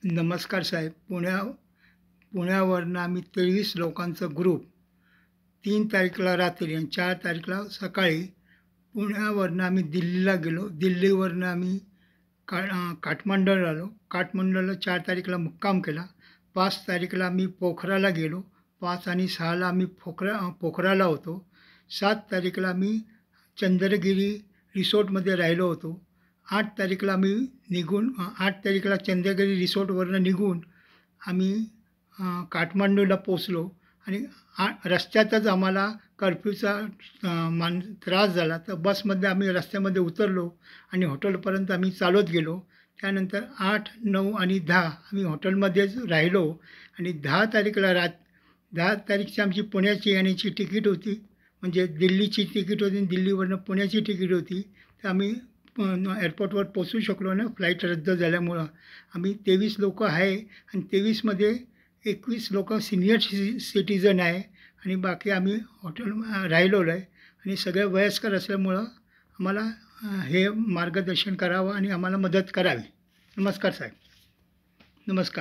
नमस्कार साहेब. पुण्यावरनं आम्ही 23 लोकांचा ग्रुप 3 तारीखला रात्री आणि 4 तारीखला सकाळी पुण्यावरनं आम्ही दिल्लीला गेलो. दिल्लीवरनं आम्ही काठमांडूला आलो. काठमांडूला 4 तारीखला मुक्काम केला. 5 तारीखला आम्ही पोखराला गेलो. 5 आणि 6ला आम्ही पोखराला होतो. 7 तारीखला आम्ही चंद्रगिरी रिसॉर्टमध्ये राहिलो होतो. 8 तारीखला आम्ही 8 तारीखला चंद्रगिरी रिसॉर्टवरनं निघून आम्ही काठमांडूला पोचलो आणि रस्त्यातच आम्हाला कर्फ्यूचा त्रास झाला. तर बसमध्ये आम्ही रस्त्यामध्ये उतरलो आणि हॉटेलपर्यंत आम्ही चालत गेलो. त्यानंतर 8, 9 आणि 10 आम्ही हॉटेलमध्येच राहिलो आणि 10 तारीखची आमची पुण्याची येण्याची तिकीट होती. म्हणजे दिल्लीची तिकीट होती आणि दिल्लीवरनं पुण्याची तिकीट होती. तर आम्ही एअरपोर्टवर पोचू शकलो ना, फ्लाईट रद्द झाल्यामुळं. आम्ही 23 लोकं आहे आणि 23मध्ये 21 लोकं सिनियर सिटिझन आहे आणि बाकी आम्ही हॉटेल राहिलेलो आहे आणि सगळे वयस्कर असल्यामुळं आम्हाला हे मार्गदर्शन करावं आणि आम्हाला मदत करावी. नमस्कार साहेब. नमस्कार.